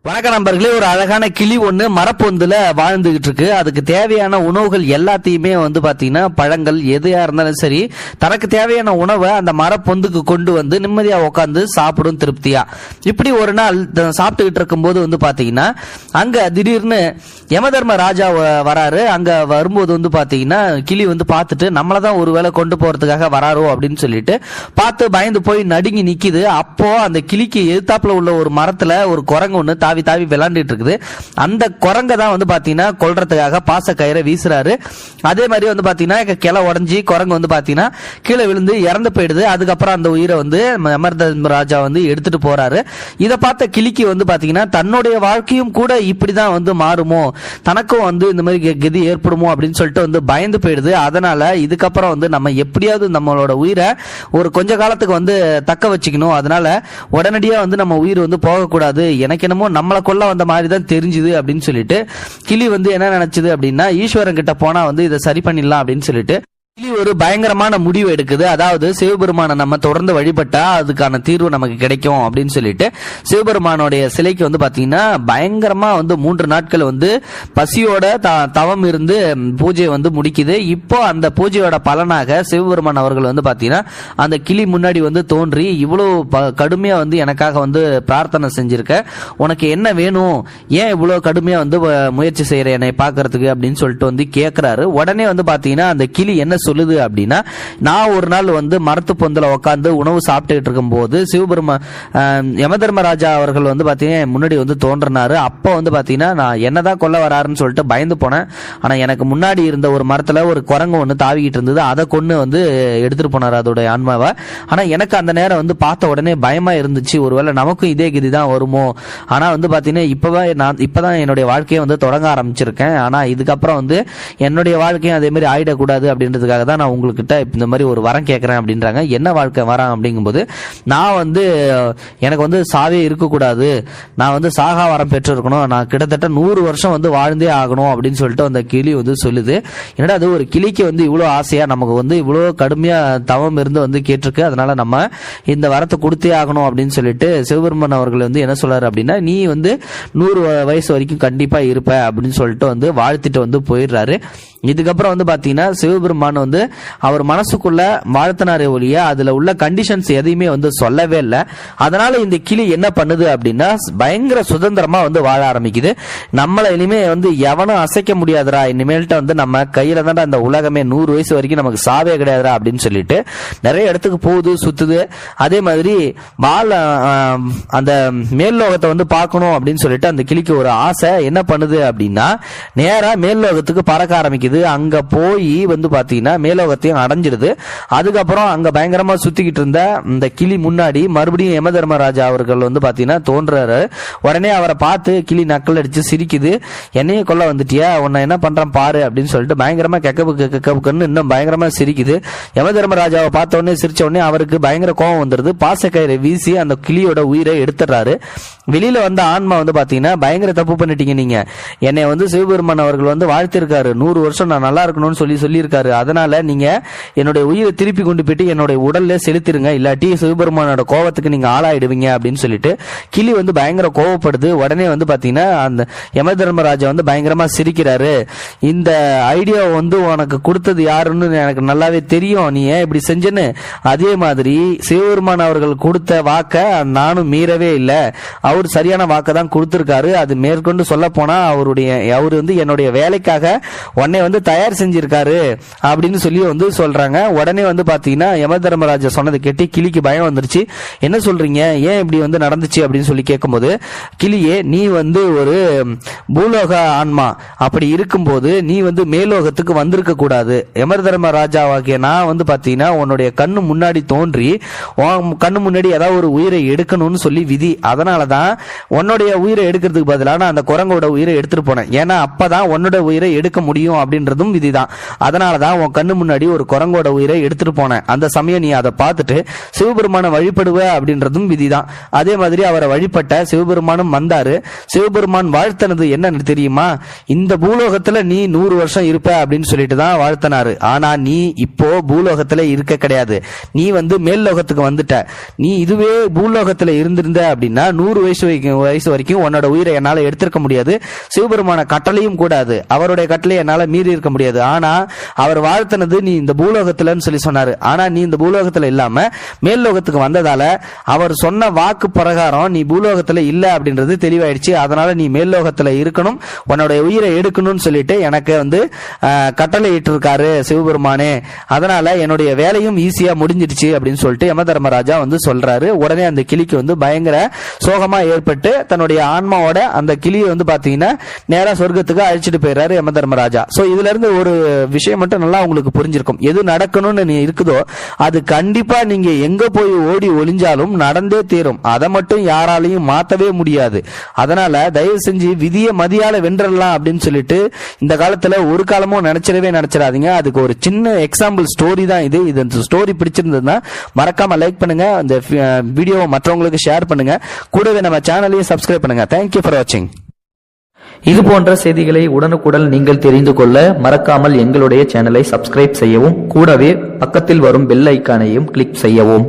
வணக்க நண்பர்களே, ஒரு அழகான கிளி ஒண்ணு மரப்பொந்துல வாழ்ந்துகிட்டு இருக்கு. அதுக்கு தேவையான உணவுகள் எல்லாத்தையுமே பாத்தீங்கன்னா பழங்கள் எதையா இருந்தாலும் சரி, தனக்கு தேவையான உணவை அந்த மரப்பொந்துக்கு கொண்டு வந்து நிம்மதியா உட்காந்து சாப்பிடும் திருப்தியா. இப்படி ஒரு நாள் சாப்பிட்டுக்கிட்டு இருக்கும் போது பாத்தீங்கன்னா அங்க திடீர்னு யமதர்ம ராஜா வராரு. அங்க வரும்போது பாத்தீங்கன்னா கிளி பார்த்துட்டு நம்மளதான் ஒருவேளை கொண்டு போறதுக்காக வராரோ அப்படின்னு சொல்லிட்டு பார்த்து பயந்து போய் நடுங்கி நிக்குது. அப்போ அந்த கிளிக்கு எதிர்த்தாப்புல உள்ள ஒரு மரத்துல ஒரு குரங்கு ஒண்ணு தாவி தாவி விளையாண்டுட்டு இருக்குது. அந்த குரங்க தான் பாத்தீங்கன்னா கொல்றதுக்காக பாச கயிறை வீசுறாரு. அதே மாதிரி பாத்தீங்கன்னா கிளை உடஞ்சி குரங்கு பாத்தீங்கன்னா கீழே விழுந்து இறந்து போயிடுது. அதுக்கப்புறம் அந்த உயிரை யமதர்ம ராஜா எடுத்துட்டு போறாரு. இதை பார்த்த கிளிக்கு பாத்தீங்கன்னா தன்னுடைய வாழ்க்கையும் கூட இப்படிதான் மாறுமோ, தனக்கும் இந்த மாதிரி கதி ஏற்படுமோ அப்படின்னு சொல்லிட்டு பயந்து போயிடுது. அதனால இதுக்கப்புறம் நம்ம எப்படியாவது நம்மளோட உயிரை ஒரு கொஞ்ச காலத்துக்கு தக்க வச்சுக்கணும். அதனால உடனடியா நம்ம உயிர் போகக்கூடாது, எனக்கு என்னமோ நம்மளை கொல்ல வந்த மாதிரி தான் தெரிஞ்சுது அப்படின்னு சொல்லிட்டு கிளி என்ன நினைச்சது அப்படின்னா, ஈஸ்வரன் கிட்ட போனா இதை சரி பண்ணிடலாம் அப்படின்னு சொல்லிட்டு கிளி ஒரு பயங்கரமான முடிவு எடுக்குது. அதாவது சிவபெருமான நம்ம தொடர்ந்து வழிபட்டா அதுக்கான தீர்வு நமக்கு கிடைக்கும் அப்படின்னு சொல்லிட்டு சிவபெருமானுடைய சிலைக்கு பாத்தீங்கன்னா பயங்கரமா 3 நாட்கள் பசியோட தவம் இருந்து பூஜையை முடிக்குது. இப்போ அந்த பூஜையோட பலனாக சிவபெருமான் அவர்கள் பாத்தீங்கன்னா அந்த கிளி முன்னாடி தோன்றி இவ்வளவு கடுமையா எனக்காக பிரார்த்தனை செஞ்சிருக்க, உனக்கு என்ன வேணும், ஏன் இவ்வளவு கடுமையா முயற்சி செய்யற என்னை பாக்குறதுக்கு அப்படின்னு சொல்லிட்டு கேட்கிறாரு. உடனே பாத்தீங்கன்னா அந்த கிளி என்ன சொல்லுது அப்படின்னா, நான் ஒரு நாள் மரத்து பொந்துல உட்காந்து உணவு சாப்பிட்டுட்டு இருக்கும் போது யமதர்மராஜா அவர்கள் பாத்தீங்கன்னா முன்னாடி தோன்றினாரு. அப்போ பாத்தீங்கன்னா நான் என்னதான் கொல்ல வராருன்னு சொல்லிட்டு பயந்து போனேன். ஆனா எனக்கு முன்னாடி இருந்த ஒரு மரத்துல ஒரு குரங்கு தாவிக்கிட்டு இருந்தது. அதை கொண்டு எடுத்துட்டு போனாரு அதோட ஆன்மாவை. ஆனா எனக்கு அந்த நேரம் பார்த்த உடனே பயமா இருந்துச்சு, ஒருவேளை நமக்கும் இதே கதி தான் வருமோ. ஆனா பாத்தீங்கன்னா இப்பதான் என்னுடைய வாழ்க்கையை தொடங்க ஆரம்பிச்சிருக்கேன். ஆனா இதுக்கப்புறம் என்னுடைய வாழ்க்கையும் அதே மாதிரி ஆயிடக்கூடாது அப்படின்றதுக்காக தான் நான் உங்ககிட்ட இந்த மாதிரி ஒரு வரம் கேட்கிறேன் அப்படின்றாங்க. என்ன வாழ்க்கை வரம் அப்படிங்கும்போது, நான் எனக்கு சாவே இருக்கக்கூடாது, நான் சாகா வரம் பெற்று இருக்கணும், நான் கிட்டத்தட்ட 100 வருஷம் வாழ்ந்தே ஆகணும் அப்படின்னு சொல்லிட்டு அந்த கிளி சொல்லுது. என்னடா அது ஒரு கிளிக்கு இவ்வளவு ஆசையா நமக்கு இவ்வளவு கடுமையா தவம் இருந்து கேட்டிருக்கு, அதனால நம்ம இந்த வரத்தை கொடுத்தே ஆகணும் அப்படின்னு சொல்லிட்டு சிவபெருமான் அவர்கள் என்ன சொல்றாரு அப்படின்னா, நீ 100 வயசு வரைக்கும் கண்டிப்பா இருப்ப அப்படின்னு சொல்லிட்டு வாழ்த்திட்டு போயிடுறாரு. இதுக்கப்புறம் பாத்தீங்கன்னா சிவபெருமான் அவர் மனசுக்குள்ள வாழ்த்தினாரே ஒழிய அதுல உள்ள கண்டிஷன்ஸ் எதையுமே சொல்லவே இல்லை. அதனால இந்த கிளி என்ன பண்ணுது அப்படின்னா பயங்கர சுதந்திரமா வாழ ஆரம்பிக்குது. நம்மள இனிமே எவனும் அசைக்க முடியாதுரா, இனிமேல்ட்ட நம்ம கையில தான் அந்த உலகமே, 100 வயசு வரைக்கும் நமக்கு சாவே கிடையாதுரா அப்படின்னு சொல்லிட்டு நிறைய இடத்துக்கு போகுது, சுத்துது. அதே மாதிரி அந்த மேல் லோகத்தை பார்க்கணும் அப்படின்னு சொல்லிட்டு அந்த கிளிக்கு ஒரு ஆசை. என்ன பண்ணுது அப்படின்னா நேரா மேல் லோகத்துக்கு பறக்க ஆரம்பிக்குது. அங்க போய் பாத்தீங்கன்னா மேலோகத்தையும் அடைஞ்சிடுது. அதுக்கப்புறம் அங்க பயங்கரமா சுத்திக்கிட்டு இருந்த இந்த கிளி முன்னாடி மறுபடியும் யமதர்மராஜா அவர்கள் பாத்தீங்கன்னா தோன்றாரு. உடனே அவரை பார்த்து கிளி நக்கல் அடிச்சு சிரிக்குது. என்னையே கொல்ல வந்துட்டியா, உன்னை என்ன பண்றான் பாரு அப்படின்னு சொல்லிட்டு பயங்கரமா கெக்கப்புக்குன்னு இன்னும் பயங்கரமா சிரிக்குது. யமதர்மராஜாவை பார்த்த உடனே சிரிச்ச உடனே அவருக்கு பயங்கர கோபம் வந்துருது. பாசக்கயிறை வீசி அந்த கிளியோட உயிரை எடுத்துறாரு. வெளியில வந்த ஆன்மா பாத்தீங்கன்னா பயங்கர தப்பு பண்ணிட்டீங்க, நீங்க என்னை சிவபெருமான் அவர்கள் வாழ்த்திருக்காரு, 100 வருஷம் நான் நல்லா இருக்கணும்னு சொல்லியிருக்காரு, அதனால நீங்க என்னுடைய உயிரை திருப்பி கொண்டு போயிட்டு என்னுடைய உடல்ல செலுத்திருங்க, இல்லாட்டி சிவபெருமானோட கோபத்துக்கு நீங்க ஆளாயிடுவீங்க அப்படின்னு சொல்லிட்டு கிளி பயங்கர கோவப்படுது. உடனே பாத்தீங்கன்னா அந்த யமதர்மராஜா பயங்கரமா சிரிக்கிறாரு. இந்த ஐடியா உனக்கு கொடுத்தது யாருன்னு எனக்கு நல்லாவே தெரியும், நீ ஏன் இப்படி செஞ்சன்னு. அதே மாதிரி சிவபெருமான் அவர்கள் கொடுத்த வாக்க நானும் மீறவே இல்லை, அவர் சரியான வாக்க தான் கொடுத்திருக்காரு. அது மேற்கொண்டு சொல்ல போனா அவரு என்னுடைய வேலைக்காக உன்னை தயார் செஞ்சிருக்காரு அப்படின்னு சொல்லி சொல்றாங்க. உடனே பாத்தீங்கன்னா யமதர்மராஜா சொன்னதை கேட்டு கிளிக்கு பயம் வந்துருச்சு. என்ன சொல்றீங்க, ஏன் இப்படி நடந்துச்சு அப்படின்னு சொல்லி கேட்கும்போது, கிளியே நீ ஒரு பூலோக ஆன்மா, அப்படி இருக்கும்போது நீ மேலோகத்துக்கு வந்திருக்க கூடாது. யமதர்மராஜாவாகிய நான் பாத்தீங்கன்னா உன்னுடைய கண்ணு முன்னாடி தோன்றி கண்ணு முன்னாடி ஏதாவது ஒரு உயிரை எடுக்கணும்னு சொல்லி விதி. அதனாலதான் உன்னுடைய உயிரை எடுக்கிறதுக்கு பதிலாக நான் அந்த குரங்கோட உயிரை எடுத்துட்டு போனேன். ஏன்னா அப்பதான் உன்னோட உயிரை எடுக்க முடியும் அப்படின்றதும் விதிதான். அதனாலதான் உன் கண்ணு முன்னாடி ஒரு குரங்கோட உயிரை எடுத்துட்டு போனேன். அந்த சமயம் நீ அதை பார்த்துட்டு சிவபெருமான வழிபடுவ அப்படின்றதும் விதிதான். அதே மாதிரி அவரை வழிபட்ட சிவபெருமானும் வந்தாரு. சிவபெருமான் வாழ்த்தனது என்ன தெரியுமா, இந்த பூலோகத்துல நீ 100 வருஷம் இருப்ப அப்படின்னு சொல்லிட்டு தான் வாழ்த்தனாரு. ஆனா நீ இப்போ பூலோகத்துல இருக்க கிடையாது, நீ மேல் லோகத்துக்கு வந்துட்ட. நீ இதுவே பூலோகத்துல இருந்திருந்த அப்படின்னா 100 வயசு வயசு வரைக்கும் உன்னோட உயிரை என்னால எடுத்திருக்க முடியாது, சிவபெருமான கட்டளையும் கூடாது, அவருடைய கட்டளை என்னால மீறி இருக்க முடியாது. ஆனா அவர் வாழ்த்தினது நீ இந்த பூலோகத்துலன்னு சொல்லி சொன்னாரு. ஆனா நீ இந்த பூலோகத்துல இல்லாம மேல் லோகத்துக்கு வந்ததால அவர் சொன்ன வாக்கு பிரகாரம் நீ பூலோகத்துல இல்ல அப்படின்றது தெளிவாயிடுச்சு. அதனால நீ மேல் லோகத்துல இருக்கணும், உன்னுடைய உயிரை எடுக்கணும்னு சொல்லிட்டு எனக்கு வந்து கட்டளை இட்டு இருக்காரு சிவபெருமானே. அதனால என்னுடைய வேலையும் ஈஸியா முடிஞ்சிடுச்சு அப்படின்னு சொல்லிட்டு யம தர்மராஜா வந்து சொல்றாரு. உடனே அந்த கிளிக்கு வந்து பயங்கர சோகமா ஏற்பட்டு தன்னுடைய ஆன்மாவோட அந்த கிளியை வந்து பாத்தீங்கன்னா நேரா சொர்க்கத்துக்கு அழைச்சிட்டு போயிடுறாரு யம தர்மராஜா. சோ இதுல இருந்து ஒரு விஷயம் மட்டும் நல்லா உங்களுக்கு புரிஞ்சிருக்கும். எது நடக்கணும்னு நீ இருக்குதோ அது கண்டிப்பா நீங்க எங்க போய் ஓடி ஒளிஞ்சாலும் நடந்தே தீரும். அதை மட்டும் யாராலையும் மாத்தவே முடியாது. அதனால தயவு செஞ்சு விதியை மதியால வென்றலாம் அப்படின்னு சொல்லிட்டு இந்த காலத்துல ஒரு காலமும் நினைச்சிடாதீங்க. அதுக்கு ஒரு சின்ன எக்ஸாம்பிள் ஸ்டோரி தான் இது. இந்த ஸ்டோரி பிடிச்சிருந்ததுன்னா மறக்காம லைக் பண்ணுங்க, இந்த வீடியோவை மற்றவங்களுக்கு ஷேர் பண்ணுங்க, கூடவே நம்ம சேனலையும் சப்ஸ்கிரைப் பண்ணுங்க. தேங்க்யூ ஃபார் வாட்சிங். இது போன்ற செய்திகளை உடனுக்குடன் நீங்கள் தெரிந்து கொள்ள மறக்காமல் எங்களுடைய சேனலை சப்ஸ்கிரைப் செய்யவும், கூடவே பக்கத்தில் வரும் பெல் ஐக்கானையும் கிளிக் செய்யவும்.